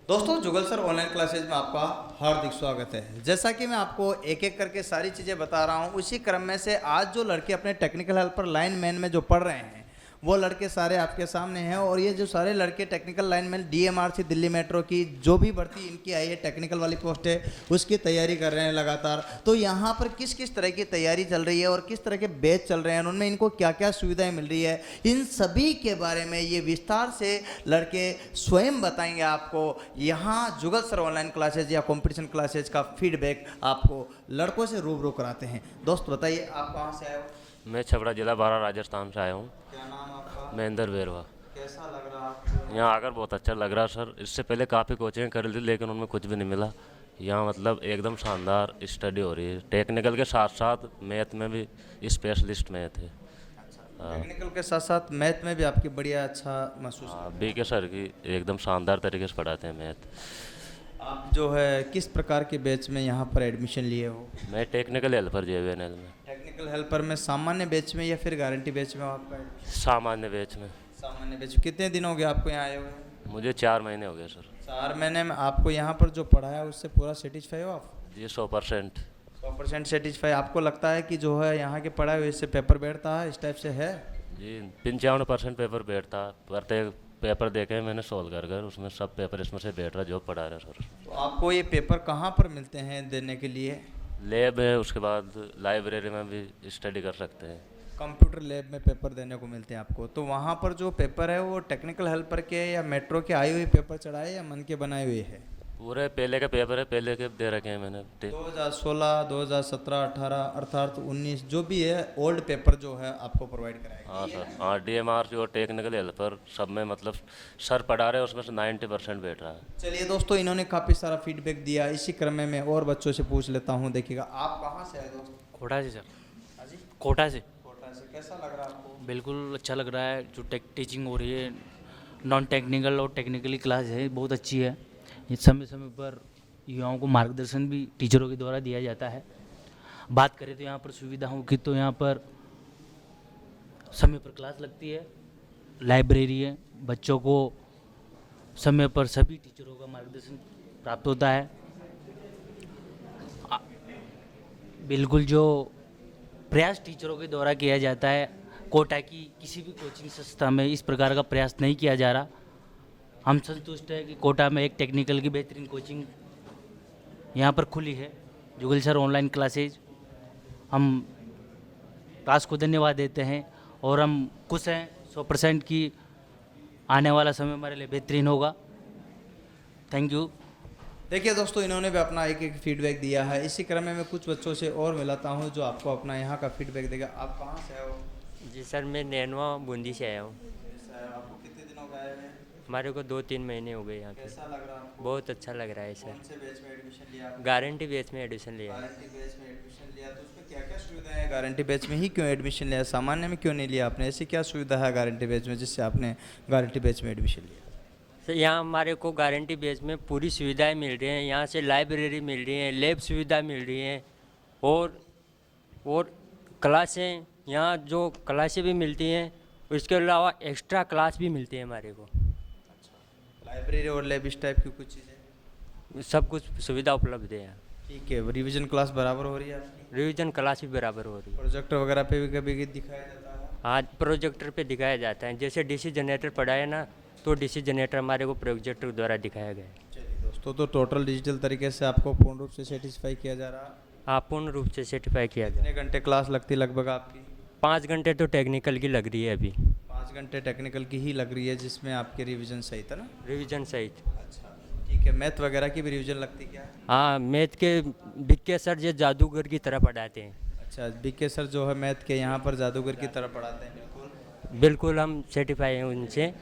दोस्तों जुगल sir online classes में आपका हार्दिक स्वागत है। जैसा कि मैं आपको एक एक करके सारी चीज़ें बता रहा हूँ, उसी क्रम में से आज जो लड़के अपने टेक्निकल हेल्पर लाइन मैन में जो पढ़ रहे हैं वो लड़के सारे आपके सामने हैं। और ये जो सारे लड़के technical line man DMRC Delhi metro की जो भी भर्ती इनकी आई है, टेक्निकल वाली पोस्ट है, उसकी तैयारी कर रहे हैं लगातार। तो यहाँ पर किस किस तरह की तैयारी चल रही है और किस तरह के बैच चल रहे हैं, उनमें इनको क्या क्या सुविधाएं मिल रही है, इन सभी के बारे में ये विस्तार से लड़के स्वयं बताएंगे आपको। यहाँ जुगल सर ऑनलाइन क्लासेज या कंपटीशन क्लासेज का फीडबैक आपको लड़कों से रूबरू कराते हैं। दोस्त बताइए, आप कहाँ से आए हो? मैं छपरा जिला बारा राजस्थान से आया हूँ। क्या नाम आपका? महेंद्र बेरवा। कैसा लग रहा है आपको? यहाँ आकर बहुत अच्छा लग रहा सर। इससे पहले काफ़ी कोचिंग कर ली लेकिन उनमें कुछ भी नहीं मिला। यहाँ मतलब एकदम शानदार स्टडी हो रही है। टेक्निकल के साथ साथ मैथ में भी स्पेशलिस्ट मैथ है। टेक्निकल के साथ साथ मैथ में भी आपकी बढ़िया अच्छा महसूस हाँ, बीके सर की एकदम शानदार तरीके से पढ़ाते हैं मैथ। आप जो है किस प्रकार के बैच में यहाँ पर एडमिशन लिए हो? मैं टेक्निकल हेल्पर JVNL में, टेक्निकल हेल्पर में सामान्य बैच में या फिर गारंटी बैच में हो आपका एडमिशन? सामान्य बैच में। सामान्य बैच। कितने दिन हो गए आपको यहाँ आए हुए? मुझे 4 महीने हो गए सर। 4 महीने में आपको यहाँ पर जो पढ़ा है उससे पूरा सेटिस्फाई हो आप? जी 100%। 100% सेटिस्फाई। आपको लगता है कि जो है यहाँ के पढ़ाए हुए इससे पेपर बैठता है, इस टाइप से है? जी 95% पेपर बैठता। प्रत्येक पेपर देखे मैंने सोल्व कर कर, उसमें सब पेपर इसमें से बैठ रहा जो पढ़ा रहे सर। तो आपको ये पेपर कहाँ पर मिलते हैं देने के लिए? लैब है, उसके बाद लाइब्रेरी में भी स्टडी कर सकते हैं। कंप्यूटर लैब में पेपर देने को मिलते हैं आपको। तो वहाँ पर जो पेपर है वो टेक्निकल हेल्पर के या मेट्रो के आई हुई पेपर चढ़ाए या मन के बनाए हुए है? पूरे पहले के पेपर है, पहले के दे रखे हैं मैंने। 2016, 2017, 18 अर्थात 19 जो भी है ओल्ड पेपर जो है आपको प्रोवाइड कराएगा। हाँ सर, हाँ DMR और टेक्निकल हेल्पर सब में मतलब सर पढ़ा रहे हैं, उसमें से 90% बैठ रहा है। चलिए दोस्तों, इन्होंने काफ़ी सारा फीडबैक दिया। इसी क्रम में मैं और बच्चों से पूछ लेता हूँ। देखिएगा, आप कहाँ से आए दोस्त? कोटा से सर। हाँ जी, कोटा से। कोटा से। कैसा लग रहा है आपको? बिल्कुल अच्छा लग रहा है। जो टीचिंग हो रही है, नॉन टेक्निकल और टेक्निकली क्लास है, बहुत अच्छी है। ये समय समय पर युवाओं को मार्गदर्शन भी टीचरों के द्वारा दिया जाता है। बात करें तो यहाँ पर सुविधाओं की, तो यहाँ पर समय पर क्लास लगती है, लाइब्रेरी है, बच्चों को समय पर सभी टीचरों का मार्गदर्शन प्राप्त होता है। बिल्कुल जो प्रयास टीचरों के द्वारा किया जाता है, कोटा की किसी भी कोचिंग संस्था में इस प्रकार का प्रयास नहीं किया जा रहा। हम संतुष्ट हैं कि कोटा में एक टेक्निकल की बेहतरीन कोचिंग यहाँ पर खुली है, जुगल सर ऑनलाइन क्लासेज। हम क्लास को धन्यवाद देते हैं और हम खुश हैं 100% की आने वाला समय हमारे लिए बेहतरीन होगा। Thank you. देखिए दोस्तों, इन्होंने भी अपना एक एक फीडबैक दिया है। इसी क्रम में मैं कुछ बच्चों से और मिलाता हूँ जो आपको अपना यहाँ का फीडबैक देगा। आप कहाँ से आए हो? जी सर, मैं नैनवा बूंदी से आया हूँ। आपको कितने दिनों का आए हैं? हमारे को 2-3 महीने हो गए यहाँ पे। कैसा लग रहा है आपको? बहुत अच्छा लग रहा है कौन सर। से बैच में एडमिशन लिया आपने? गारंटी बेस में एडमिशन लिया है। गारंटी बैच में एडमिशन लिया, तो उसमें क्या क्या सुविधाएं हैं? गारंटी बैच में ही क्यों एडमिशन लिया, सामान्य में क्यों नहीं लिया आपने? ऐसी क्या सुविधा है गारंटी बैच में जिससे आपने गारंटी बैच में एडमिशन लिया? सर यहाँ हमारे को गारंटी बेस में पूरी सुविधाएं मिल रही हैं। यहाँ से लाइब्रेरी मिल रही है, लैब सुविधा मिल रही है और क्लासें, यहाँ जो क्लासें भी मिलती हैं, उसके अलावा एक्स्ट्रा क्लास भी मिलती है हमारे को। लाइब्रेरी और लैब इस टाइप की कुछ चीज़ें? सब कुछ सुविधा उपलब्ध है यहाँ। ठीक है। रिवीजन क्लास बराबर हो रही है आपकी? रिवीजन क्लास भी बराबर हो रही है। प्रोजेक्टर वगैरह पे भी कभी दिखाया जाता है? हाँ, प्रोजेक्टर पे दिखाया जाता है। जैसे डीसी जनरेटर पढ़ा है ना, तो डीसी जनरेटर हमारे को प्रोजेक्टर द्वारा दिखाया गया है। चलिए दोस्तों, तो टोटल डिजिटल तरीके से आपको पूर्ण रूप से सेटिस्फाई किया जा रहा है? हाँ, पूर्ण रूप से सर्टिफाई किया गया। कितने घंटे क्लास लगती लगभग आपकी? 5 घंटे तो टेक्निकल की लग रही है अभी। 5 घंटे टेक्निकल की ही लग रही है, जिसमें आपके रिवीजन सहित है ना? रिवीजन सहित। अच्छा, ठीक है। मैथ वगैरह की भी रिवीजन लगती क्या? हाँ, मैथ के बीके सर जो जादूगर की तरह पढ़ाते हैं। अच्छा, बीके सर जो है मैथ के यहाँ पर जादूगर की तरह पढ़ाते हैं। बिल्कुल बिल्कुल हम सर्टिफाई हैं उनसे।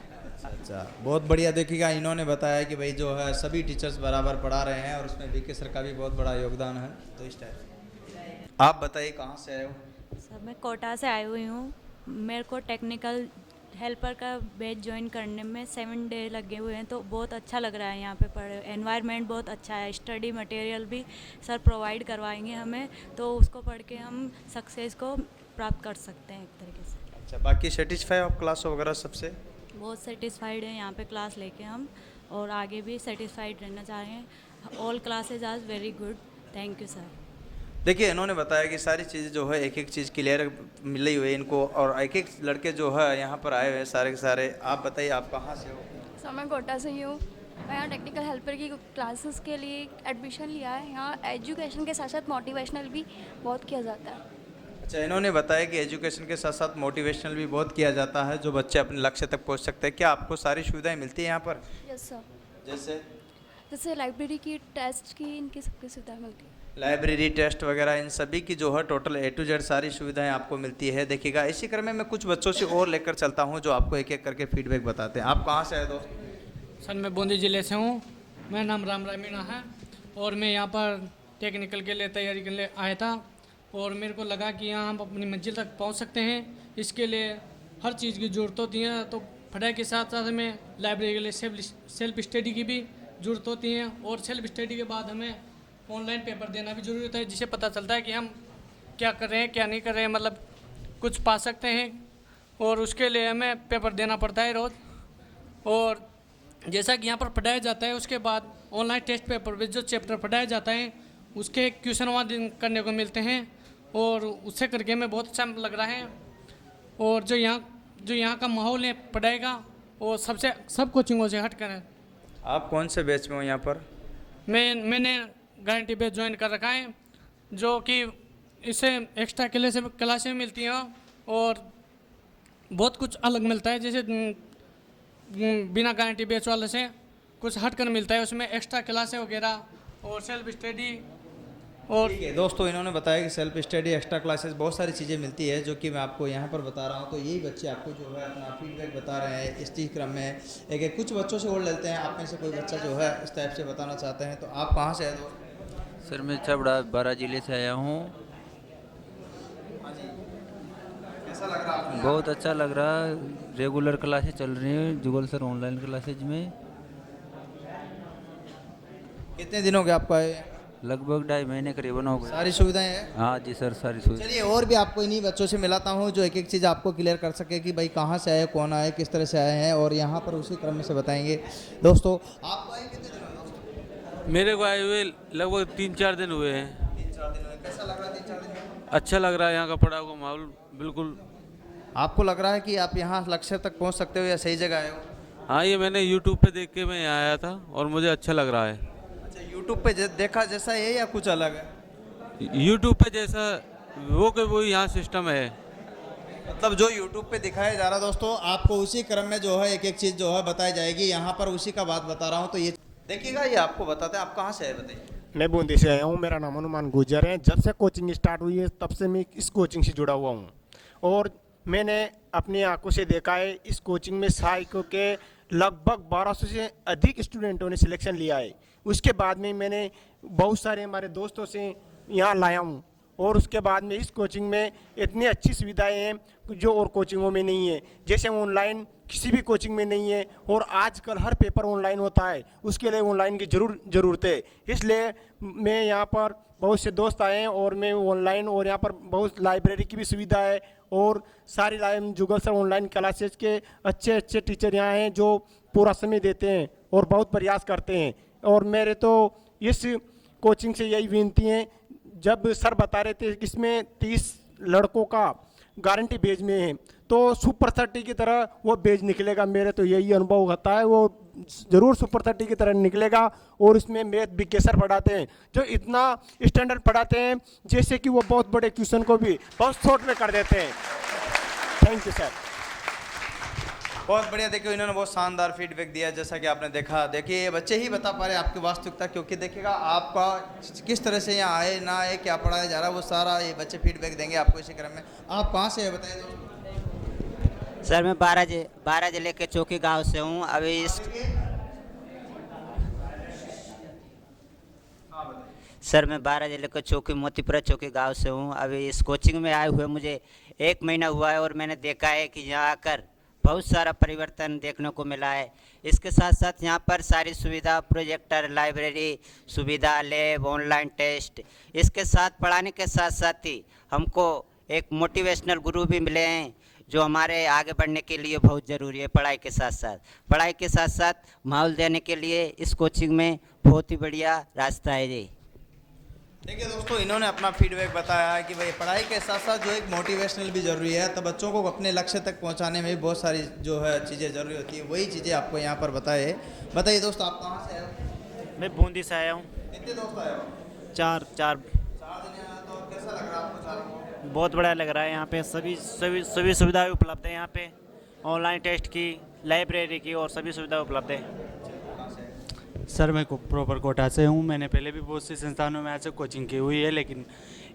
अच्छा, बहुत बढ़िया। देखिएगा, इन्होंने बताया कि भाई जो है सभी टीचर्स बराबर पढ़ा रहे हैं और उसमें बीके सर का भी बहुत बड़ा योगदान है। तो इस टाइप। आप बताइए कहाँ से आए हो? सर मैं कोटा से आई हुई हूँ। मेरे को टेक्निकल हेल्पर का बैच ज्वाइन करने में 7 डे लगे हुए हैं, तो बहुत अच्छा लग रहा है यहाँ पे पढ़े। एनवायरनमेंट बहुत अच्छा है, स्टडी मटेरियल भी सर प्रोवाइड करवाएंगे हमें, तो उसको पढ़ के हम सक्सेस को प्राप्त कर सकते हैं एक तरीके से। अच्छा, बाकी सेटिस्फाई आप क्लास वगैरह सबसे? बहुत सेटिस्फाइड है यहाँ पे क्लास लेके हम, और आगे भी सेटिस्फाइड रहना चाह रहे हैं। All classes are very good. Thank you sir. देखिए इन्होंने बताया कि सारी चीज़ें जो है एक एक चीज़ क्लियर मिली हुई है इनको, और एक एक लड़के जो है यहाँ पर आए हुए हैं सारे के सारे। आप बताइए आप कहाँ से हो? सर मैं कोटा से ही हूँ। मैं यहाँ टेक्निकल हेल्पर की क्लासेस के लिए एडमिशन लिया है। यहाँ एजुकेशन के साथ साथ मोटिवेशनल भी बहुत किया जाता है। अच्छा, इन्होंने बताया कि एजुकेशन के साथ साथ मोटिवेशनल भी बहुत किया जाता है, जो बच्चे अपने लक्ष्य तक पहुँच सकते हैं। क्या आपको सारी सुविधाएँ मिलती हैं यहाँ पर? Yes sir. जैसे लाइब्रेरी की, टेस्ट की, इनकी सबकी सुविधा मिलती है। लाइब्रेरी, टेस्ट वगैरह, इन सभी की जो है टोटल A to Z सारी सुविधाएं आपको मिलती है। देखिएगा इसी क्रम में मैं कुछ बच्चों से और लेकर चलता हूं जो आपको एक एक करके फीडबैक बताते हैं। आप कहां से आए दोस्त? सर मैं बूंदी ज़िले से हूँ। मेरा नाम राम मीणा है और मैं यहाँ पर टेक्निकल के लिए तैयारी के लिए आया था और मेरे को लगा कि यहाँ हम अपनी मंजिल तक पहुँच सकते हैं। इसके लिए हर चीज़ की ज़रूरत होती है, तो पढ़ाई के साथ साथ हमें लाइब्रेरी के लिए सेल्फ स्टडी की भी ज़रूरत होती है और सेल्फ स्टडी के बाद हमें ऑनलाइन पेपर देना भी ज़रूरी होता है, जिससे पता चलता है कि हम क्या कर रहे हैं क्या नहीं कर रहे हैं, मतलब कुछ पा सकते हैं। और उसके लिए हमें पेपर देना पड़ता है रोज़। और जैसा कि यहाँ पर पढ़ाया जाता है उसके बाद ऑनलाइन टेस्ट पेपर में जो चैप्टर पढ़ाया जाता है उसके क्वेश्चन वहाँ करने को मिलते हैं और उससे करके हमें बहुत अच्छा लग रहा है। और जो यहाँ का माहौल है पढ़ाई का वो सब कोचिंगों से हट कर है। आप कौन से बैच में हो यहाँ पर? मैंने गारंटी बेस ज्वाइन कर रखा है, जो कि इससे एक्स्ट्रा क्लासें मिलती हैं और बहुत कुछ अलग मिलता है। जैसे बिना गारंटी बेस वाले से कुछ हट कर मिलता है, उसमें एक्स्ट्रा क्लासें वगैरह और सेल्फ स्टडी। और ठीक है दोस्तों, इन्होंने बताया कि सेल्फ स्टडी, एक्स्ट्रा क्लासेस, बहुत सारी चीज़ें मिलती है जो कि मैं आपको यहाँ पर बता रहा हूँ। तो यही बच्चे आपको जो है अपना फीडबैक बता रहे हैं इस चीज़ क्रम में। एक कुछ बच्चों से और लेते हैं। आप में से कोई बच्चा जो है इस टाइप से बताना चाहते हैं, तो आप कहाँ से आए दोस्त? सर मैं छबड़ा बारा जिले से आया हूँ। कैसा लग रहा है? बहुत अच्छा लग रहा है। रेगुलर क्लासेस चल रही हैं जुगल सर ऑनलाइन क्लासेज में। कितने दिन हो गए आपको आए? लगभग 2.5 महीने करीबन हो गए। सारी सुविधाएं हैं? हाँ जी सर, सारी सुविधा। चलिए और भी आपको इन्हीं बच्चों से मिलाता हूँ जो एक एक चीज़ आपको क्लियर कर सके कि भाई कहाँ से आए, कौन आए, किस तरह से आए हैं, और यहाँ पर उसी क्रम में से बताएंगे। दोस्तों आपको आए कितने दिन हुए दोस्तों? मेरे को आए हुए लगभग 3-4 दिन हुए हैं। 3-4 दिन हुए। कैसा लग रहा है 3-4 दिन में? अच्छा लग रहा है यहाँ का पढ़ाई का माहौल बिल्कुल। आपको लग रहा है कि आप यहाँ लक्ष्य तक पहुँच सकते हो या सही जगह आए हो? हाँ, ये मैंने यूट्यूब पे देख के मैं यहाँ आया था और मुझे अच्छा लग रहा है। अच्छा, यूट्यूब पे देखा जैसा है या कुछ अलग है? यूट्यूब पे जैसा वो यहाँ सिस्टम है। मतलब जो यूट्यूब पे दिखाया जा रहा है दोस्तों, आपको उसी क्रम में जो है एक एक चीज़ जो है बताई जाएगी। यहाँ पर उसी का बात बता रहा हूँ, तो ये देखिएगा, ये आपको बताते हैं। आप कहाँ से आए बताइए? मैं बूंदी से आया हूँ। मेरा नाम हनुमान गुजर है। जब से कोचिंग स्टार्ट हुई है तब से मैं इस कोचिंग से जुड़ा हुआ हूँ और मैंने अपनी आंखों से देखा है इस कोचिंग में सहायकों के लगभग 1200 से अधिक स्टूडेंटों ने सिलेक्शन लिया है। उसके बाद में मैंने बहुत सारे हमारे दोस्तों से यहाँ लाया हूँ और उसके बाद में इस कोचिंग में इतनी अच्छी सुविधाएं हैं जो और कोचिंगों में नहीं है। जैसे ऑनलाइन किसी भी कोचिंग में नहीं है और आजकल हर पेपर ऑनलाइन होता है, उसके लिए ऑनलाइन की ज़रूरत है। इसलिए मैं यहाँ पर बहुत से दोस्त आए हैं और मैं ऑनलाइन, और यहाँ पर बहुत लाइब्रेरी की भी सुविधा है और सारी जुगल सर ऑनलाइन क्लासेस के अच्छे अच्छे टीचर यहाँ हैं जो पूरा समय देते हैं और बहुत प्रयास करते हैं। और मेरे तो इस कोचिंग से यही विनती है, जब सर बता रहे थे कि इसमें 30 लड़कों का गारंटी बेच में है तो सुपर 30 की तरह वो बेच निकलेगा। मेरे तो यही अनुभव होता है, वो ज़रूर सुपर 30 की तरह निकलेगा। और इसमें मैथ भी सर पढ़ाते हैं जो इतना स्टैंडर्ड पढ़ाते हैं जैसे कि वो बहुत बड़े क्वेश्चन को भी बहुत शॉर्ट में कर देते हैं। Thank you sir. बहुत बढ़िया। देखिए इन्होंने बहुत शानदार फीडबैक दिया, जैसा कि आपने देखा। देखिए ये बच्चे ही बता पा रहे हैं आपकी वास्तविकता, क्योंकि देखिएगा आपका किस तरह से यहाँ आए ना आए, क्या पढ़ाया जा रहा है, वो सारा ये बच्चे फीडबैक देंगे आपको इसी क्रम में। आप कहाँ से है बताइए दोस्तों? सर मैं 12 जिले के चौकी गांव से हूँ। अभी सर मैं 12 जिले के चौकी मोतीपुरा चौकी गांव से हूँ। अभी इस कोचिंग में आए हुए मुझे 1 महीना हुआ है और मैंने देखा है कि यहाँ आकर बहुत सारा परिवर्तन देखने को मिला है। इसके साथ साथ यहाँ पर सारी सुविधा, प्रोजेक्टर, लाइब्रेरी सुविधा, लैब, ऑनलाइन टेस्ट, इसके साथ पढ़ाने के साथ साथ ही हमको एक मोटिवेशनल गुरु भी मिले हैं जो हमारे आगे बढ़ने के लिए बहुत ज़रूरी है। पढ़ाई के साथ साथ माहौल देने के लिए इस कोचिंग में बहुत ही बढ़िया रास्ता है जी। देखिए दोस्तों, इन्होंने अपना फीडबैक बताया है कि भाई पढ़ाई के साथ साथ जो एक मोटिवेशनल भी ज़रूरी है, तो बच्चों को अपने लक्ष्य तक पहुंचाने में भी बहुत सारी जो है चीज़ें ज़रूरी होती है, वही चीज़ें आपको यहाँ पर बताइए दोस्तों, आप कहाँ से आए हो? मैं बूंदी से आया हूँ। कितने दोस्त आए हो? चार जने आए, तो कैसा लग रहा है आपको चारों को? बहुत बढ़िया लग रहा है। यहाँ पे सभी सुविधाएं उपलब्ध है। यहाँ पे ऑनलाइन टेस्ट की, लाइब्रेरी की और सभी सुविधाएं उपलब्ध है। सर मैं प्रॉपर कोटा से हूँ। मैंने पहले भी बहुत सी संस्थानों में ऐसे कोचिंग की हुई है, लेकिन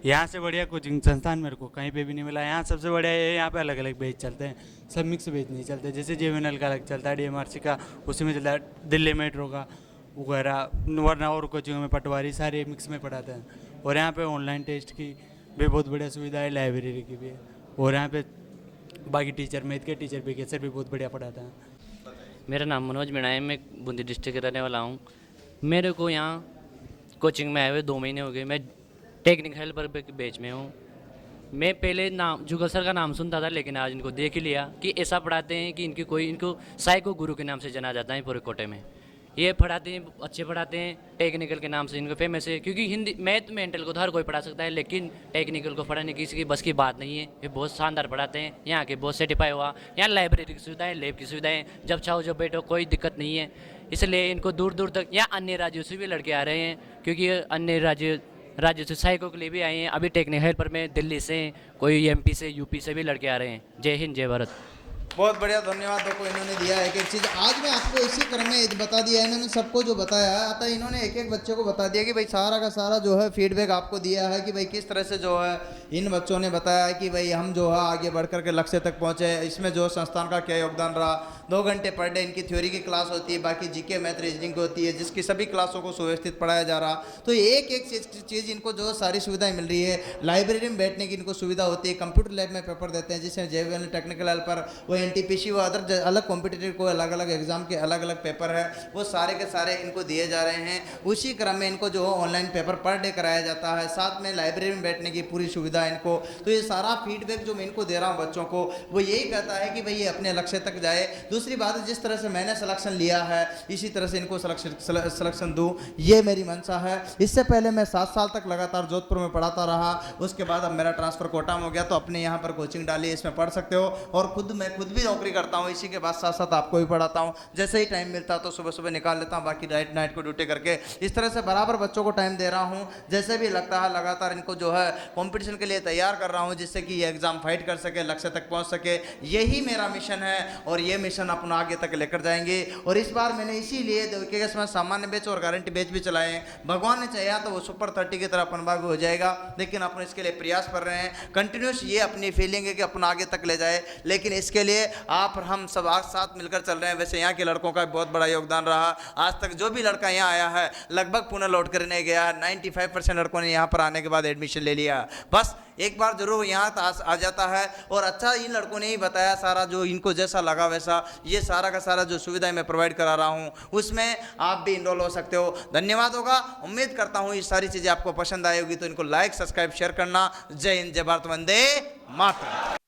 यहाँ से बढ़िया कोचिंग संस्थान मेरे को कहीं पे भी नहीं मिला। यहाँ सबसे बढ़िया है, यहाँ पे अलग अलग बैच चलते हैं, सब मिक्स बैच नहीं चलते। जैसे JVNL का अलग चलता है, DMRC का उसी में चलता है, दिल्ली मेट्रो का वगैरह, वरना और कोचिंगों में पटवारी सारे मिक्स में पढ़ाते हैं। और यहाँ पर ऑनलाइन टेस्ट की भी बहुत बढ़िया सुविधा है, लाइब्रेरी की भी है। और यहाँ पर बाकी टीचर, मैथ के टीचर भी कैसे भी बहुत बढ़िया पढ़ाते हैं। मेरा नाम मनोज मीणा है, मैं बूंदी डिस्ट्रिक्ट का रहने वाला हूँ। मेरे को यहाँ कोचिंग में आए हुए 2 महीने हो गए। मैं टेक्निकल हेल्पर के बैच में हूँ। मैं पहले जुगल सर का नाम सुनता था, लेकिन आज इनको देख ही लिया कि ऐसा पढ़ाते हैं कि इनको साइको गुरु के नाम से जाना जाता है पूरे कोटे में। ये पढ़ाते हैं, अच्छे पढ़ाते हैं, टेक्निकल के नाम से इनको फेमस है। क्योंकि हिंदी मैथ मेंटल को तो हर कोई पढ़ा सकता है, लेकिन टेक्निकल को पढ़ाने किसी की बस की बात नहीं है। ये बहुत शानदार पढ़ाते हैं, यहाँ के बहुत सर्टिफाई हुआ। यहाँ लाइब्रेरी की सुविधाएं, लैब की सुविधाएं, जब चाहो जब बैठो, कोई दिक्कत नहीं है। इसलिए इनको दूर दूर तक, यहाँ अन्य राज्यों से भी लड़के आ रहे हैं, क्योंकि अन्य राज्यों से सहायकों के लिए भी आए हैं। अभी टेक्निकल हेल्पर में दिल्ली से, कोई MP से, UP से भी लड़के आ रहे हैं। जय हिंद, जय भारत। बहुत बढ़िया, धन्यवाद को इन्होंने दिया एक चीज़। आज मैं आपको इसी क्रम में बता दिया है, इन्होंने सबको जो बताया है, अतः इन्होंने एक बच्चे को बता दिया कि भाई सारा का सारा जो है फीडबैक आपको दिया है कि भाई किस तरह से जो है इन बच्चों ने बताया है कि भाई हम जो है आगे बढ़ कर के लक्ष्य तक पहुँचे। इसमें जो संस्थान का क्या योगदान रहा। 2 घंटे पर डे इनकी थ्योरी की क्लास होती है, बाकी GK मैथ रीजनिंग होती है, जिसकी सभी क्लासों को सुव्यवस्थित पढ़ाया जा रहा। तो एक चीज़ इनको जो सारी सुविधाएं मिल रही है। लाइब्रेरी में बैठने की इनको सुविधा होती है, कंप्यूटर लैब में पेपर देते हैं, जिसमें JVNL टेक्निकल हेल्पर, वो NTPC, वो अदर अलग कॉम्पिटिटिव को अलग अलग एग्जाम के अलग अलग पेपर है, वो सारे के सारे इनको दिए जा रहे हैं। उसी क्रम में इनको जो ऑनलाइन पेपर पर डे कराया जाता है, साथ में लाइब्रेरी में बैठने की पूरी सुविधा है इनको। तो ये सारा फीडबैक जो मैं इनको दे रहा हूँ बच्चों को, वो यही कहता है कि भाई ये अपने लक्ष्य तक जाए। दूसरी बात, जिस तरह से मैंने सिलेक्शन लिया है, इसी तरह से इनको सिलेक्शन दूँ, ये मेरी मंशा है। इससे पहले मैं 7 साल तक लगातार जोधपुर में पढ़ाता रहा। उसके बाद अब मेरा ट्रांसफ़र कोटा में हो गया, तो अपने यहाँ पर कोचिंग डाली, इसमें पढ़ सकते हो। और मैं खुद भी नौकरी करता हूँ, इसी के बाद साथ साथ आपको भी पढ़ाता हूँ। जैसे ही टाइम मिलता है तो सुबह सुबह निकाल लेता हूँ, बाकी नाइट को ड्यूटी करके इस तरह से बराबर बच्चों को टाइम दे रहा हूँ। जैसे भी लगता है लगातार इनको जो है कंपटीशन के लिए तैयार कर रहा हूँ, जिससे कि ये एग्ज़ाम फाइट कर सके, लक्ष्य तक पहुँच सके। यही मेरा मिशन है और ये मिशन अपना आगे तक लेकर जाएंगे। और इस बार मैंने इसीलिए देखिएगा इसमें सामान्य बैच और गारंटी बैच भी चलाए हैं। भगवान ने चाहा तो वो सुपर 30 की तरह अपन हो जाएगा, लेकिन अपन इसके लिए प्रयास कर रहे हैं कंटिन्यूस। ये अपनी फीलिंग है कि अपन आगे तक ले जाए, लेकिन इसके लिए आप हम सब साथ मिलकर चल रहे हैं। वैसे यहाँ के लड़कों का बहुत बड़ा योगदान रहा। आज तक जो भी लड़का यहाँ आया है लगभग पुनः लौट कर नहीं गया। 95% लड़कों ने यहाँ पर आने के बाद एडमिशन ले लिया। बस एक बार जरूर यहाँ आ जाता है। और अच्छा, इन लड़कों ने ही बताया सारा, जो इनको जैसा लगा वैसा, ये सारा का सारा जो सुविधाएं मैं प्रोवाइड करा रहा हूँ, उसमें आप भी इनरोल हो सकते हो। धन्यवाद होगा। उम्मीद करता हूँ ये सारी चीज़ें आपको पसंद आई होगी, तो इनको लाइक, सब्सक्राइब, शेयर करना। जय हिंद, जय भारत, वंदे मातरम।